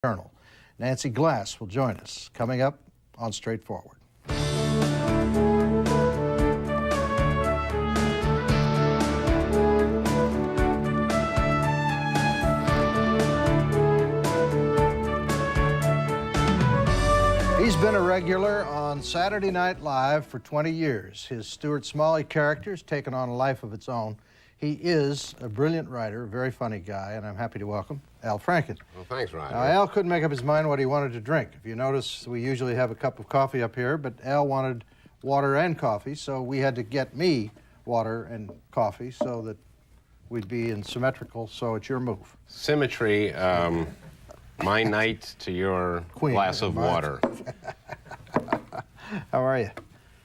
Journal. Nancy Glass will join us coming up on Straightforward. He's been a regular on Saturday Night Live for 20 years. His Stuart Smalley character has taken on a life of its own. He is a brilliant writer, a very funny guy, and I'm happy to welcome Al Franken. Well, thanks, Roger. Now, Al couldn't make up his mind what he wanted to drink. If you notice, we usually have a cup of coffee up here, but Al wanted water and coffee, so we had to get me water and coffee so that we'd be in symmetrical, so it's your move. Symmetry, my knight to your Queen, glass of water. How are you?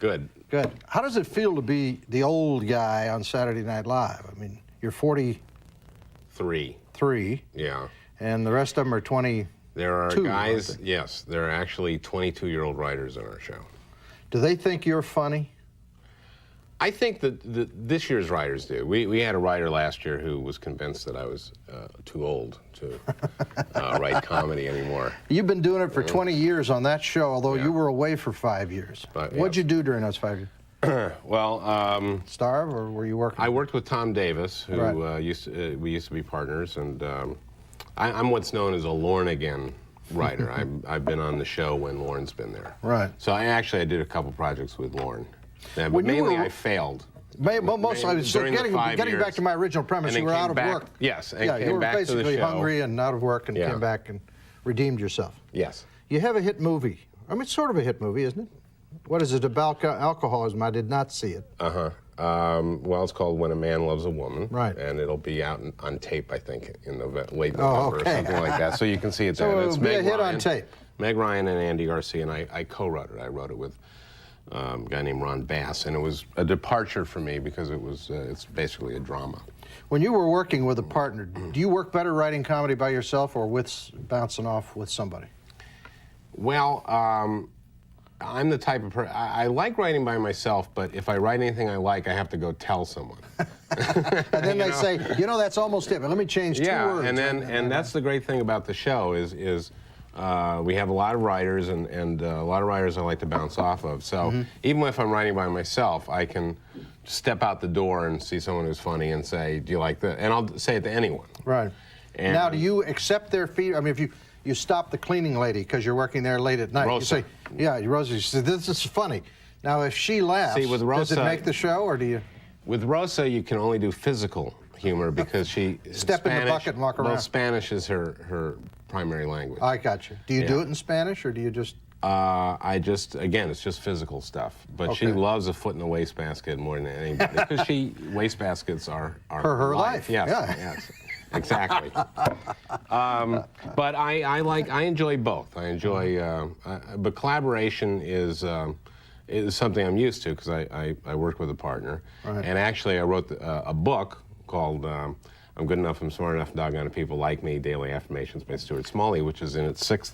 Good. Good. How does it feel to be the old guy on Saturday Night Live? I mean, you're 43. Yeah. And the rest of them are 22. There are guys, yes, there are actually 22-year-old writers on our show. Do they think you're funny? I think that this year's writers do. We had a writer last year who was convinced that I was too old to write comedy anymore. You've been doing it for 20 years on that show, although Yeah. you were away for 5 years. But, What'd you do during those 5 years? Well, Starve, or were you working? I worked with Tom Davis, who Right. we used to be partners, and I'm what's known as a Lorne again writer. I've been on the show when Lorne's been there. Right. So I did a couple projects with Lorne. But When you mainly were- I failed. Getting back to my original premise, and you were then out of came back- work. Yes, and Yeah, came you were back to the basically show. hungry and out of work and Yeah. came back and redeemed yourself. Yes. You have a hit movie. I mean, it's sort of a hit movie, isn't it? What is it about alcoholism? I did not see it. Well, it's called When a Man Loves a Woman. Right. And it'll be out on tape, I think, in late Oh, November okay. or something like that. So you can see it So there. And it'll be a hit on tape. Meg Ryan and Andy Garcia, and I co-wrote it. I wrote it with a guy named Ron Bass, and it was a departure for me because it's basically a drama. When you were working with a partner, do you work better writing comedy by yourself or bouncing off with somebody? Well, I'm the type of person, I like writing by myself, but if I write anything I like, I have to go tell someone. And then they say, that's almost it, but let me change two words. Yeah, and that's the great thing about the show is we have a lot of writers, and a lot of writers I like to bounce off of. So even if I'm writing by myself, I can step out the door and see someone who's funny and say, do you like that? And I'll say it to anyone. Right. And now, do you accept their feedback? I mean, if you stop the cleaning lady because you're working there late at night, Rosa. you say, Rosa, you say, this is funny. Now, if she laughs, See, with Rosa, does it make the show, or do you? With Rosa, you can only do physical humor because she Step in the bucket and walk around. Well, Spanish is her primary language. I got you. Do you do it in Spanish, or do you just? Again, it's just physical stuff. But she loves a foot in the wastebasket more than anybody because wastebaskets are her life. Yes, Yeah. yes, exactly. But I enjoy both. I enjoy, but collaboration is something I'm used to because I work with a partner. Right. And actually, I wrote a book called I'm Good Enough, I'm Smart Enough, Doggone It, People Like Me, Daily Affirmations by Stuart Smalley, which is in its 6th.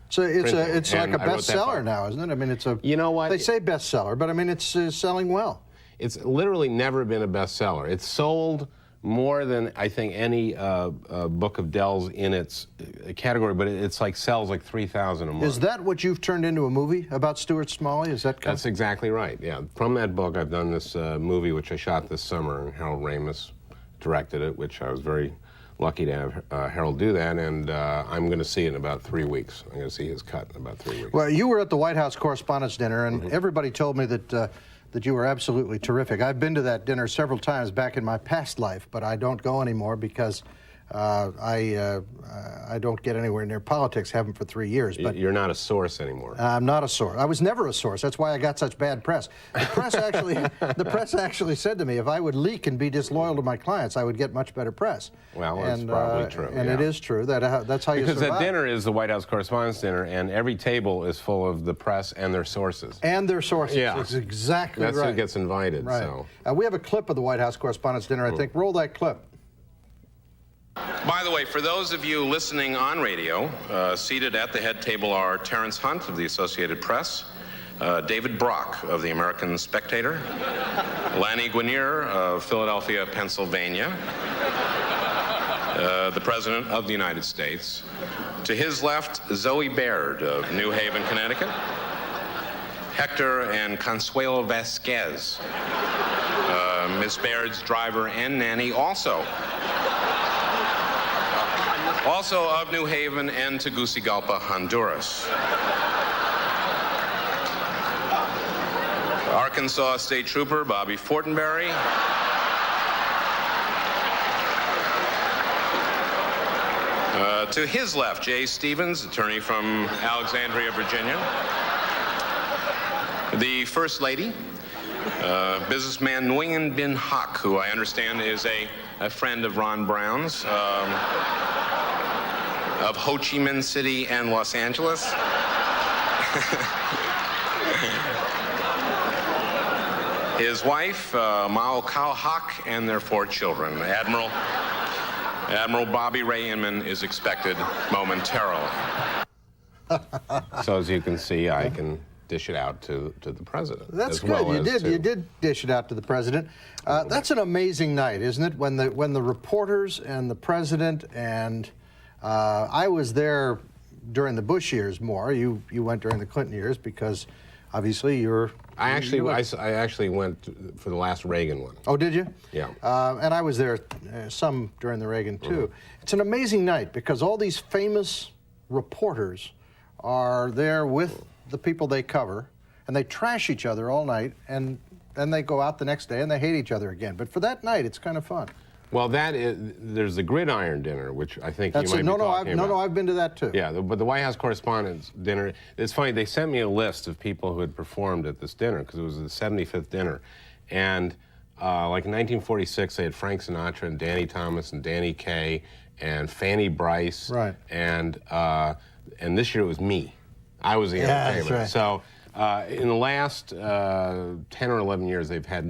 So it's like And a I wrote that bestseller book. now, isn't it? I mean, it's a. You know what? They say bestseller, but I mean, it's selling well. It's literally never been a bestseller. It's sold more than I think any book of Dell's in its category, but it's like sells like 3,000 a month. Is that what you've turned into a movie about Stuart Smalley? Is that? That's exactly right. Yeah. From that book, I've done this movie which I shot this summer, and Harold Ramis directed it, which I was very lucky to have Harold do that, and I'm going to see it in about 3 weeks. I'm going to see his cut in about 3 weeks. Well, you were at the White House Correspondents' Dinner, and everybody told me that you were absolutely terrific. I've been to that dinner several times back in my past life, but I don't go anymore because I don't get anywhere near politics. Haven't for 3 years. But you're not a source anymore. I'm not a source. I was never a source. That's why I got such bad press. The press actually said to me, if I would leak and be disloyal to my clients, I would get much better press. Well, that's probably true. And it is true. That's how you survive. Because that dinner is the White House Correspondents' Dinner, and every table is full of the press and their sources. And their sources. Yeah. It's exactly right. That's who gets invited. Right. So. We have a clip of the White House Correspondents' Dinner, I think. Roll that clip. By the way, for those of you listening on radio, seated at the head table are Terrence Hunt of the Associated Press, David Brock of the American Spectator, Lanny Guinier of Philadelphia, Pennsylvania, the President of the United States, To his left, Zoe Baird of New Haven, Connecticut. Hector and Consuelo Vasquez, Miss Baird's driver and nanny, also of New Haven and Tegucigalpa, Honduras. Arkansas State Trooper Bobby Fortenberry. To his left, Jay Stevens, attorney from Alexandria, Virginia. The First Lady, businessman Nguyen Bin Hak, who I understand is a friend of Ron Brown's, of Ho Chi Minh City and Los Angeles. His wife, Mao Kao Hak, and their 4 children. Admiral Bobby Ray Inman is expected momentarily. So as you can see, I can dish it out to the president. That's good. You did dish it out to the president. That's an amazing night, isn't it? When the reporters and the president and I was there during the Bush years more. You went during the Clinton years because obviously you're. I actually went for the last Reagan one. Oh, did you? Yeah. And I was there some during the Reagan too. It's an amazing night because all these famous reporters are there with the people they cover, and they trash each other all night, and then they go out the next day and they hate each other again. But for that night, it's kind of fun. Well, there's the Gridiron Dinner, which I think you might be talking about. No, I've been to that too. Yeah, but the White House Correspondents' Dinner, it's funny, they sent me a list of people who had performed at this dinner, because it was the 75th dinner. And like in 1946, they had Frank Sinatra and Danny Thomas and Danny Kaye and Fanny Brice. Right. And this year it was me. I was the entertainment. That's right. So in the last 10 or 11 years, they've had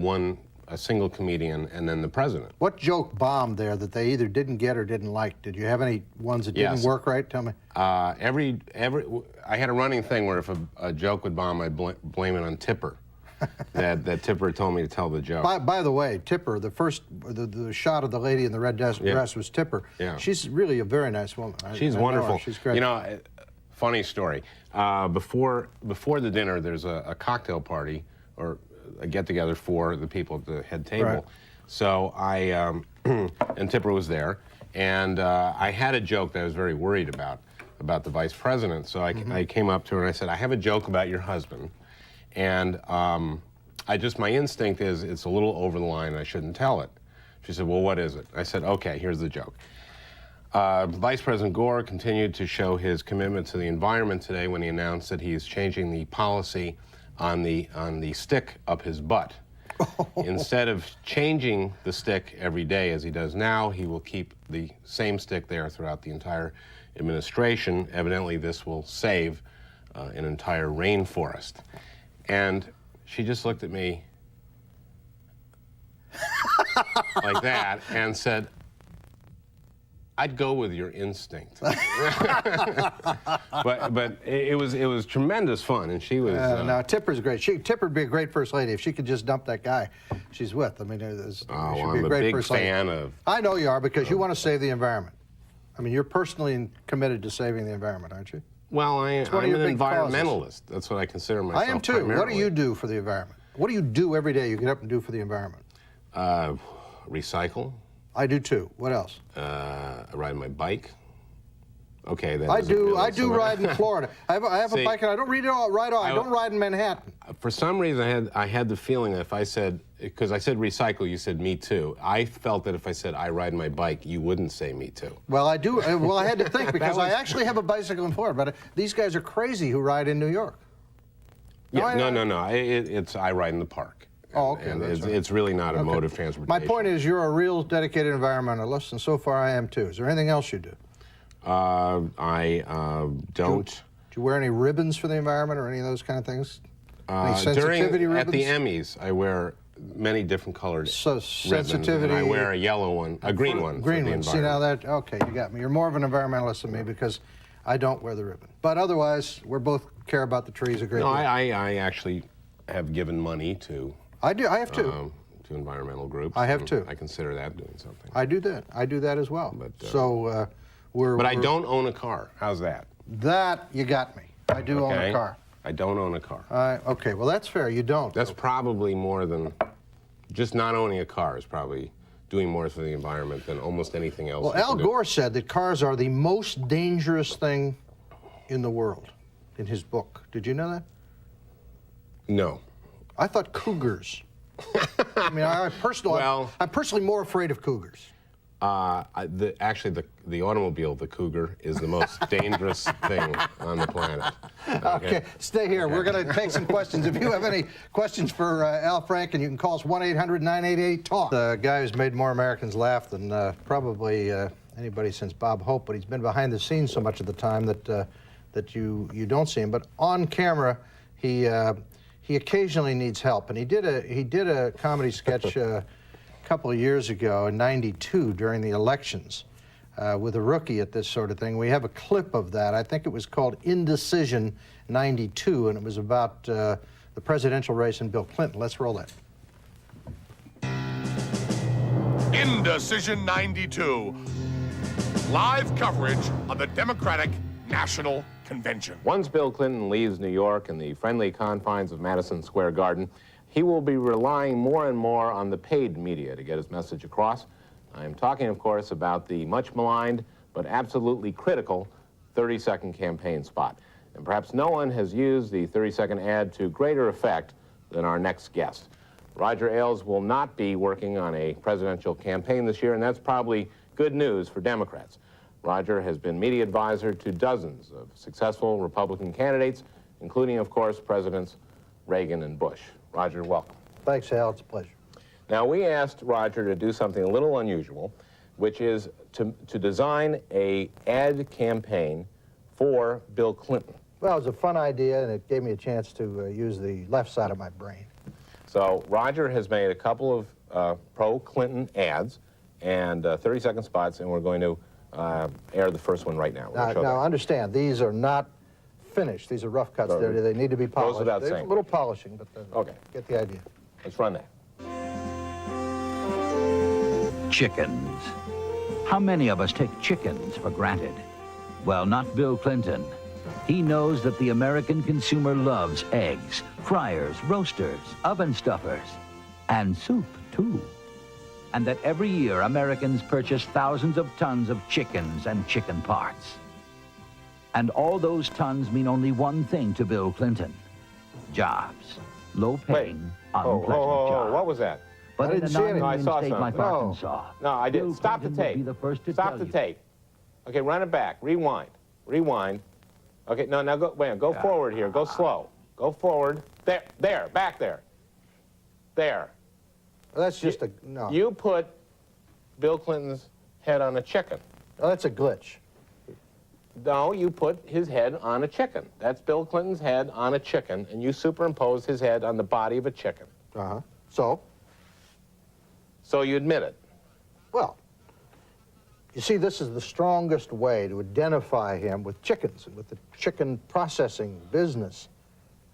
a single comedian, and then the president. What joke bombed there that they either didn't get or didn't like? Did you have any ones that didn't work right? Tell me. I had a running thing where if a joke would bomb, I'd blame it on Tipper. that Tipper told me to tell the joke. By the way, Tipper, the shot of the lady in the red dress was Tipper. Yeah. She's really a very nice woman. She's wonderful. She's great. You know, funny story. Before the dinner, there's a cocktail party or a get-together for the people at the head table. Right. So I and Tipper was there, and I had a joke that I was very worried about the vice president. So I came up to her and I said, I have a joke about your husband, and my instinct is it's a little over the line and I shouldn't tell it. She said, well, what is it? I said, okay, here's the joke. Vice President Gore continued to show his commitment to the environment today when he announced that he is changing the policy on the stick up his butt. Instead of changing the stick every day as he does now, he will keep the same stick there throughout the entire administration. Evidently, this will save an entire rainforest. And she just looked at me like that and said, I'd go with your instinct. But it was tremendous fun, and she was. No, Tipper's great. Tipper'd be a great first lady if she could just dump that guy she's with. I mean, she'd be a great first lady. I'm a big fan of. I know you are because you want to save the environment. I mean, you're personally committed to saving the environment, aren't you? Well, I'm an environmentalist. Causes. That's what I consider myself. I am too. Primarily. What do you do for the environment? What do you do every day you get up and do for the environment? Recycle. I do too. What else? I ride my bike. Okay, that I do ride in Florida. I have a bike and I don't ride I don't ride in Manhattan. For some reason, I had the feeling that if I said, because I said recycle, you said me too. I felt that if I said I ride my bike, you wouldn't say me too. Well, I do. Well, I had to think because I actually have a bicycle in Florida, but these guys are crazy who ride in New York. No. It's I ride in the park. Oh, okay. And it's really not a mode of transportation. My point is you're a real dedicated environmentalist, and so far I am too. Is there anything else you do? I don't. Do you wear any ribbons for the environment or any of those kind of things? Any sensitivity ribbons? At the Emmys, I wear many different colored sensitivity. ribbons, and I wear a yellow one, a green one. Green one. See now that? Okay, you got me. You're more of an environmentalist than me because I don't wear the ribbon. But otherwise, we both care about the trees a great deal. I actually have given money to. I do. I have too. To environmental groups. I have too. I consider that doing something. I do that. I do that as well. But, But I don't own a car. How's that? That, you got me. I do own a car. I don't own a car. Okay, well, that's fair. You don't. That's probably more than... Just not owning a car is probably doing more for the environment than almost anything else. Well, Al Gore said that cars are the most dangerous thing in the world in his book. Did you know that? No. I thought cougars. I mean, I'm personally more afraid of cougars. Actually, the automobile, the Cougar, is the most dangerous thing on the planet. Okay, stay here. We're going to take some questions. If you have any questions for Al Franken, you can call us 1-800-988-TALK. The guy who's made more Americans laugh than probably anybody since Bob Hope, but he's been behind the scenes so much of the time that you don't see him. But on camera, he occasionally needs help, and he did a comedy sketch a couple of years ago in '92 during the elections with a rookie at this sort of thing. We have a clip of that. I think it was called Indecision '92, and it was about the presidential race and Bill Clinton. Let's roll that. Indecision '92. Live coverage of the Democratic National Convention. Once Bill Clinton leaves New York in the friendly confines of Madison Square Garden, he will be relying more and more on the paid media to get his message across. I am talking, of course, about the much maligned but absolutely critical 30-second campaign spot. And perhaps no one has used the 30-second ad to greater effect than our next guest. Roger Ailes will not be working on a presidential campaign this year, and that's probably good news for Democrats. Roger has been media advisor to dozens of successful Republican candidates, including, of course, Presidents Reagan and Bush. Roger, welcome. Thanks, Al. It's a pleasure. Now, we asked Roger to do something a little unusual, which is to design an ad campaign for Bill Clinton. Well, it was a fun idea, and it gave me a chance to use the left side of my brain. So Roger has made a couple of pro-Clinton ads and 30-second spots, and we're going to air the first one right now. Now, understand, these are not finished. These are rough cuts. They need to be polished. Goes without There's saying. a little polishing, but okay. Get the idea. Let's run that. Chickens. How many of us take chickens for granted? Well, not Bill Clinton. He knows that the American consumer loves eggs, fryers, roasters, oven stuffers, and soup, too. And that every year Americans purchase thousands of tons of chickens and chicken parts. And all those tons mean only one thing to Bill Clinton: jobs. Low-paying, unpleasant jobs. What was that? But in a non-union saw state like something. Arkansas, No, I didn't. Bill Stop the Clinton would tape. be the first to Stop tell the you. tape. Okay, run it back. Rewind. Rewind. Okay, no, now go forward here. Go slow. Go forward. There, back there. There. Well, that's just no. You put Bill Clinton's head on a chicken. Oh, that's a glitch. No, you put his head on a chicken. That's Bill Clinton's head on a chicken, and you superimpose his head on the body of a chicken. Uh-huh. So? So you admit it. Well, you see, this is the strongest way to identify him with chickens and with the chicken processing business.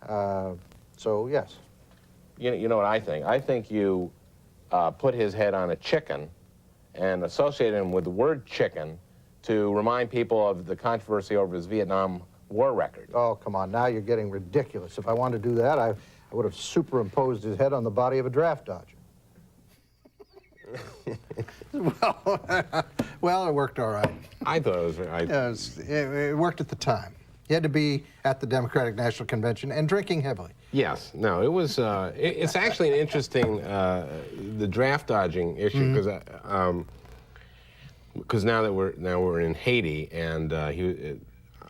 So, yes. You know what I think? I think you put his head on a chicken and associate him with the word chicken to remind people of the controversy over his Vietnam War record. Oh, come on. Now you're getting ridiculous. If I wanted to do that, I would have superimposed his head on the body of a draft dodger. Well, it worked all right. I thought it was... It worked at the time. You had to be at the Democratic National Convention and drinking heavily. Yes. No, it was... it's actually an interesting... the draft dodging issue, because now we're in Haiti, and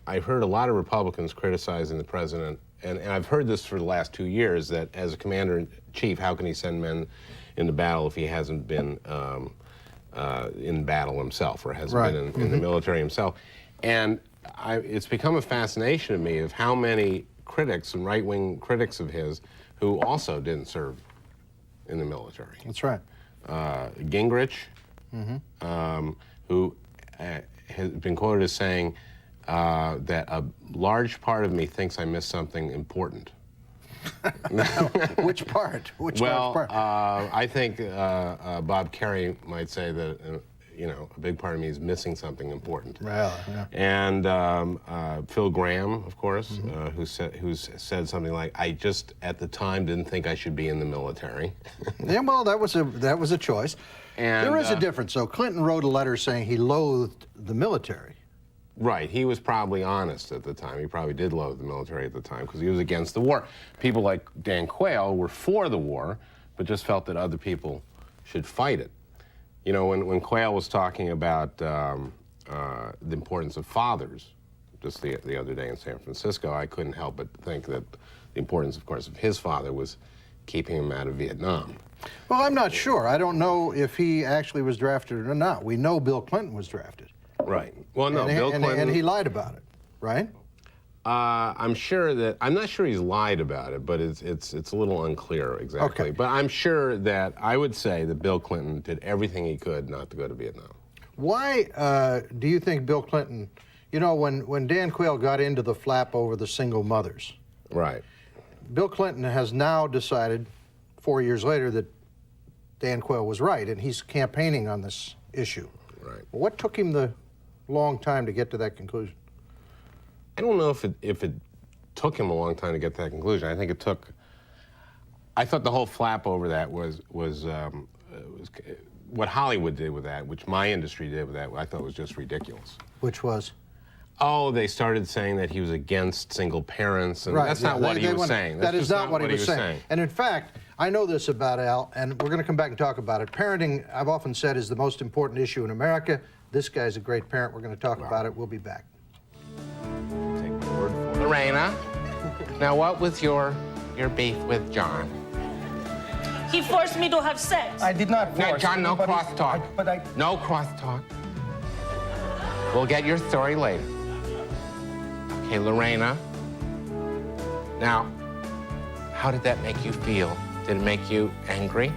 I've heard a lot of Republicans criticizing the president, and I've heard this for the last 2 years, that as a commander-in-chief, how can he send men into battle if he hasn't been in battle himself, or hasn't been in the military himself? And it's become a fascination to me of how many critics and right-wing critics of his who also didn't serve in the military. That's right. Gingrich, who has been quoted as saying that a large part of me thinks I missed something important. Which part? Which well, part? I think Bob Kerry might say that, you know, a big part of me is missing something important. Well, yeah. And Phil Graham, of course, who's said something like, "I just at the time didn't think I should be in the military." Yeah, well, that was a choice. And, there is a difference. So Clinton wrote a letter saying he loathed the military. Right, he was probably honest at the time. He probably did loathe the military at the time because he was against the war. People like Dan Quayle were for the war, but just felt that other people should fight it. You know, when Quayle was talking about the importance of fathers, just the other day in San Francisco, I couldn't help but think that the importance, of course, of his father was keeping him out of Vietnam. Well, I'm not sure. I don't know if he actually was drafted or not. We know Bill Clinton was drafted. Right. Well, no, and Bill Clinton. And he lied about it, right? I'm not sure he's lied about it, but it's a little unclear exactly. Okay. But I'm sure that I would say that Bill Clinton did everything he could not to go to Vietnam. Why do you think Bill Clinton, you know, when Dan Quayle got into the flap over the single mothers, Right. Bill Clinton has now decided 4 years later that Dan Quayle was right, and he's campaigning on this issue. Right. What took him the long time to get to that conclusion? I don't know if it took him a long time to get to that conclusion. I think it took. I thought the whole flap over that was what Hollywood did with that, which my industry did with that. I thought was just ridiculous. Which was? Oh, they started saying that he was against single parents, and Right, that's yeah, not what he was saying. That That's is just not what he was saying. And in fact, I know this about Al, and we're going to come back and talk about it. Parenting, I've often said, is the most important issue in America. This guy's a great parent. We're going to talk about it. We'll be back. Take my word for it. Lorena, now what was your beef with John? He forced me to have sex. I did not Now, force. John, no anybody- crosstalk. But I. No crosstalk. We'll get your story later. Okay, Lorena. Now, how did that make you feel? Did it make you angry?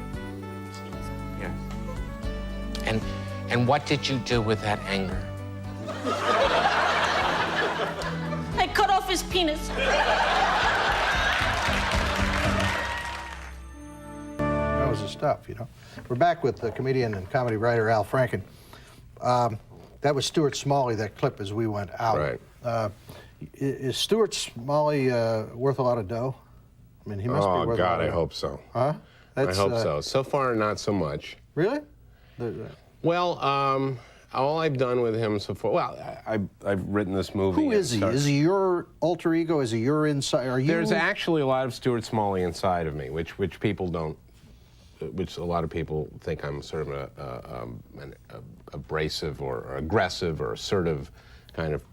Yes. And what did you do with that anger? I cut off his penis. That was the stuff, you know. We're back with the comedian and comedy writer Al Franken. That was Stuart Smalley, that clip, as we went out. Right. Is Stuart Smalley worth a lot of dough? I mean, he must be Oh worth a God, lot of I dough. hope so. Huh? I hope so. So far, not so much. Really? Well, all I've done with him so far. Well, I've written this movie. Who is he? Is he your alter ego? Is he your inside? Are you? There's actually a lot of Stuart Smalley inside of me, which people don't. Which a lot of people think I'm sort of an abrasive or aggressive or assertive kind of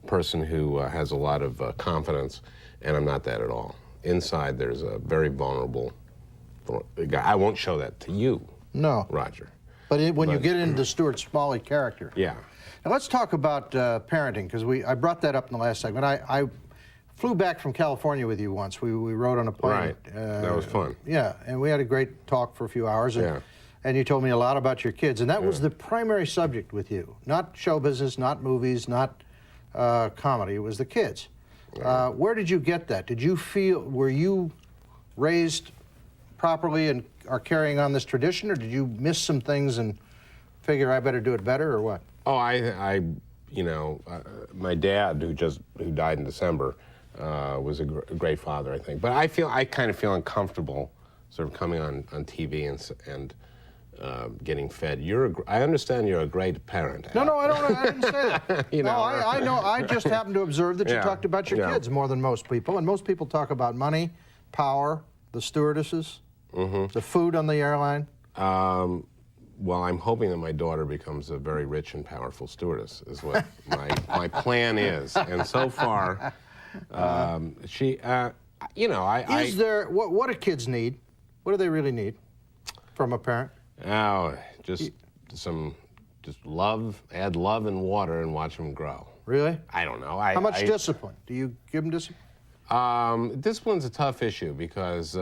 person who has a lot of confidence, and I'm not that at all. Inside, there's a very vulnerable guy. I won't show that to you, No. Roger. But when you get into Stuart Smalley character. Yeah. Now let's talk about parenting, because I brought that up in the last segment. I flew back from California with you once. We rode on a plane. Right. That was fun. Yeah, and we had a great talk for a few hours. And, Yeah. and you told me a lot about your kids, and that was the primary subject with you. Not show business, not movies, not comedy. It was the kids. Where did you get that? Were you raised properly and are carrying on this tradition, or did you miss some things and figure I better do it better, or what? Oh, my dad, who died in December, was a great father, I think. But I kind of feel uncomfortable, sort of coming on TV and getting fed. I understand you're a great parent. No, I don't. I didn't say that. You know, no, I know. I just happened to observe that you Yeah, talked about your yeah. kids more than most people, and most people talk about money, power, the stewardesses, the food on the airline. Well, I'm hoping that my daughter becomes a very rich and powerful stewardess, is what my plan is. And so far, she, Is there what do kids need? What do they really need from a parent? Just love, add love and water and watch them grow. Really? I don't know. How much discipline? Do you give them discipline? Discipline's a tough issue because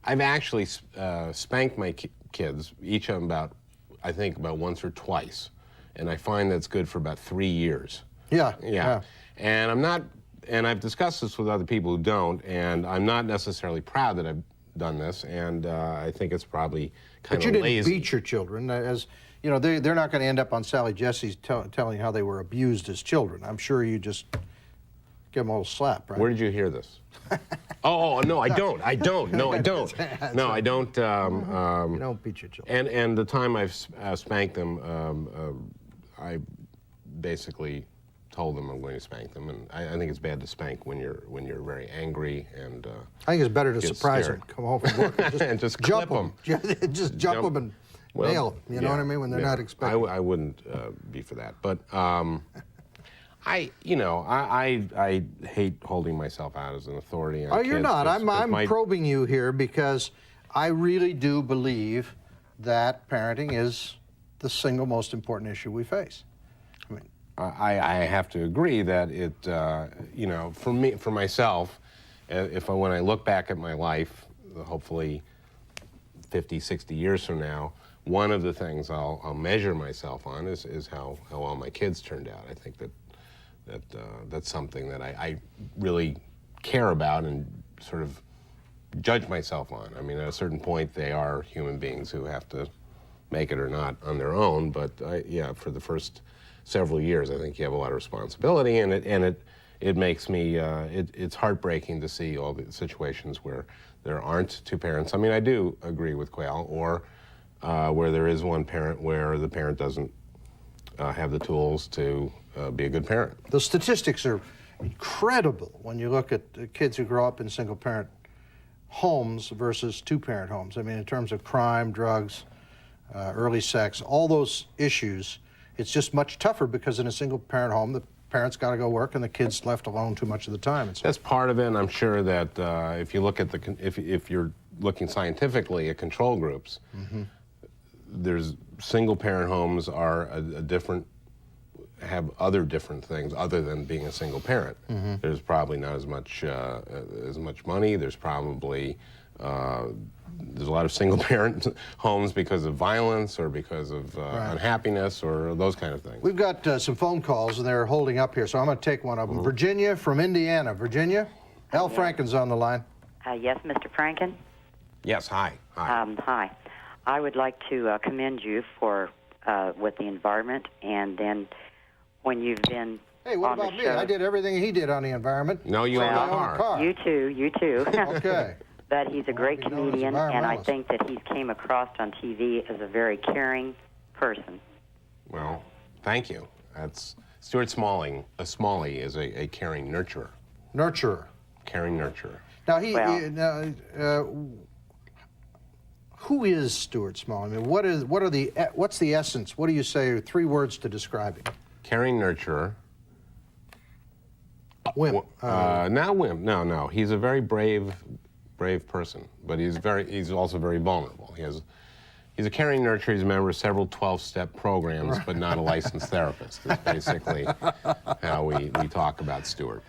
I've actually spanked my kids, each of them about once or twice, and I find that's good for about 3 years. Yeah. And I've discussed this with other people who don't, and I'm not necessarily proud that I've done this, and I think it's probably kind But you of didn't lazy. beat your children, as you know, they're not going to end up on Sally Jesse's telling how they were abused as children. I'm sure you just give them a little slap, right? Where did you hear this? Oh, no, I don't. I don't. No, I don't. No, I don't. You don't beat your children. And the time I've spanked them, I basically told them I'm going to spank them, and I think it's bad to spank when you're very angry and. I think it's better to get surprise scared. them, come home from work, and and just jump clip them. Just jump them and nail them. You know what I mean? When they're not expecting. I wouldn't be for that, but I hate holding myself out as an authority on Oh, kids. you're not. I'm my- probing you here because I really do believe that parenting is the single most important issue we face. I mean, I have to agree that it, you know, for myself, when I look back at my life, hopefully 50, 60 years from now, one of the things I'll measure myself on is how well my kids turned out. I think that's something that I really care about and sort of judge myself on. I mean, at a certain point, they are human beings who have to make it or not on their own. But yeah, for the first several years, I think you have a lot of responsibility, and it makes me it's heartbreaking to see all the situations where there aren't two parents. I mean, I do agree with Quayle, or where there is one parent where the parent doesn't have the tools to be a good parent. the statistics are incredible when you look at the kids who grow up in single-parent homes versus two-parent homes. I mean, in terms of crime, drugs, early sex, all those issues, it's just much tougher because in a single-parent home, the parents got to go work and the kid's left alone too much of the time. That's part of it, and I'm sure that if you look at if you're looking scientifically at control groups, there's single-parent homes are have other different things other than being a single parent. There's probably not as much money. There's probably there's a lot of single-parent homes because of violence or because of unhappiness or those kind of things. We've got some phone calls, and they're holding up here, so I'm going to take one of them. Virginia from Indiana. Virginia, Al Franken's on the line. Yes, Mr. Franken. Yes, hi. Hi. I would like to commend you for with the environment, and then when you've been Hey, what on about the me? show, I did everything he did on the environment. No, you own Well, a car. You too. Okay. But he's a great be known as comedian, and I environmentalist. think that he's came across on TV as a very caring person. Well, thank you. That's Stuart Smalley. Smalley is a caring nurturer. Nurturer. Caring nurturer. Now, who is Stuart Smalley? I mean, what's the essence? What do you say? 3 words to describe him. Caring nurturer. Wimp. Not wimp. No. He's a very brave person, but he's also very vulnerable. He's a caring nurturer. He's a member of several 12-step programs, but not a licensed therapist. Is basically how we talk about Stuart.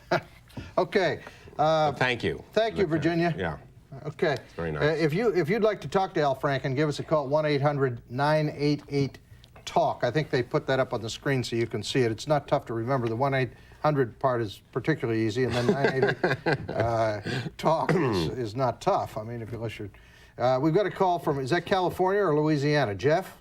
Okay. Thank you. Thank you, Virginia. Yeah. Okay. It's very nice. If you'd like to talk to Al Franken, give us a call, 1-800-988-TALK. I think they put that up on the screen so you can see it. It's not tough to remember. The 1-800 part is particularly easy, and then 988-TALK is not tough. I mean, unless you're... we've got a call from, is that California or Louisiana? Jeff?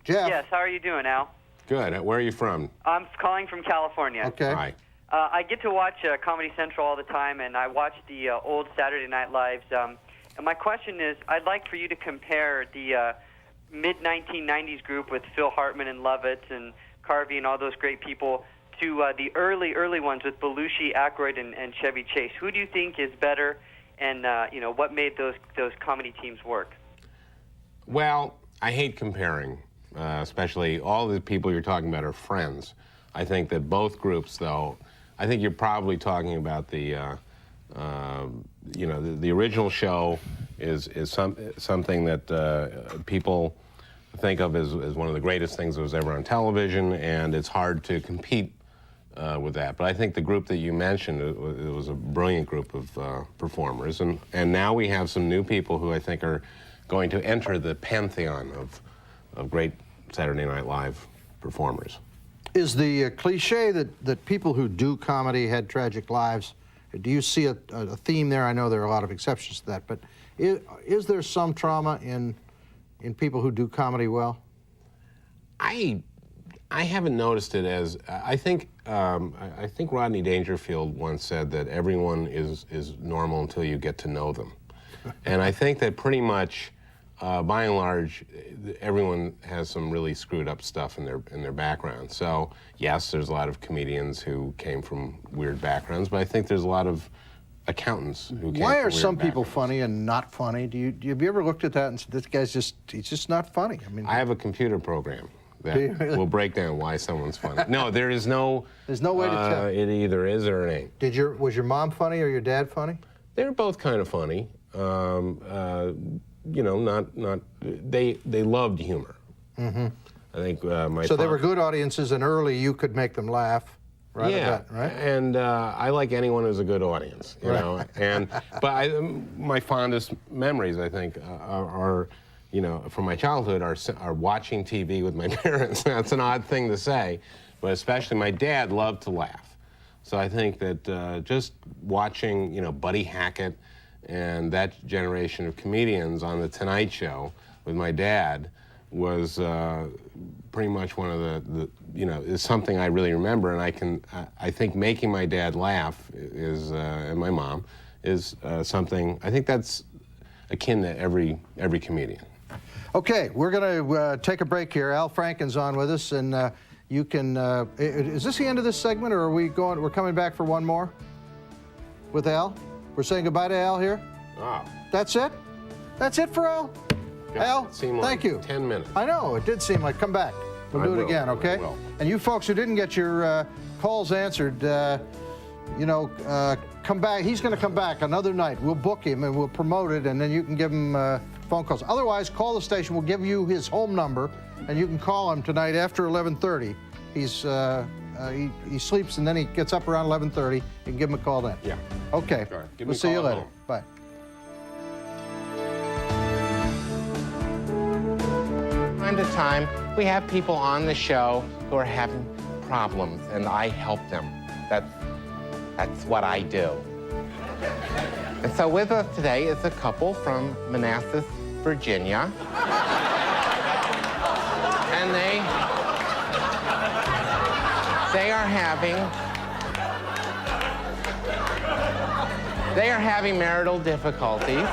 Jeff? Yes, how are you doing, Al? Good. Where are you from? I'm calling from California. Okay. Hi. I get to watch Comedy Central all the time, and I watch the old Saturday Night Lives. And my question is, I'd like for you to compare the mid-1990s group with Phil Hartman and Lovitz and Carvey and all those great people to the early ones with Belushi, Aykroyd, and Chevy Chase. Who do you think is better, and what made those comedy teams work? Well, I hate comparing, especially all the people you're talking about are friends. I think that both groups, though, I think you're probably talking about the original show is something that people think of as one of the greatest things that was ever on television, and it's hard to compete with that. But I think the group that you mentioned, it was a brilliant group of performers, and now we have some new people who I think are going to enter the pantheon of great Saturday Night Live performers. Is the cliche that people who do comedy had tragic lives, do you see a theme there? I know there are a lot of exceptions to that, but is there some trauma in people who do comedy well? I haven't noticed it as I think Rodney Dangerfield once said that everyone is normal until you get to know them, and I think that pretty much by and large everyone has some really screwed up stuff in their background. So yes, there's a lot of comedians who came from weird backgrounds, but I think there's a lot of accountants who came Why from are some weird people backgrounds. funny and not funny? Have you ever looked at that and said, this guy's he's just not funny? I mean, I have a computer program Do you that really? will break down why someone's funny. No, there is no. There's no way to tell. It either is or it ain't. Was your mom funny or your dad funny? They were both kind of funny. You know, not. They loved humor. Mm-hmm. I think my. So they were good audiences, and early you could make them laugh. Right. Yeah, Right. and I like anyone who's a good audience, you know. And but my fondest memories, I think, are you know, from my childhood are watching TV with my parents. That's an odd thing to say, but especially my dad loved to laugh. So I think that just watching, you know, Buddy Hackett and that generation of comedians on The Tonight Show with my dad was pretty much one of the you know, is something I really remember, and I think making my dad laugh is and my mom is something I think that's akin to every comedian. Okay, we're going to take a break here. Al Franken's on with us, and you can. Is this the end of this segment, or are we going? We're coming back for one more with Al. We're saying goodbye to Al here. Oh. That's it. That's it for Al. Al, thank thank you. 10 minutes. I know, it did seem like, come back. We'll do it again, okay? I will. And you folks who didn't get your calls answered, you know, come back. He's going to come back another night. We'll book him and we'll promote it, and then you can give him phone calls. Otherwise, call the station. We'll give you his home number, and you can call him tonight after 11:30. He sleeps, and then he gets up around 11:30. You can give him a call then. Yeah. Okay. All right. Give me We'll a see you call at later. home. Bye. Time to time, we have people on the show who are having problems, and I help them. That's what I do. And so with us today is a couple from Manassas, Virginia. And they are having marital difficulties.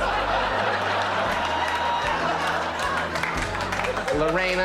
Lorena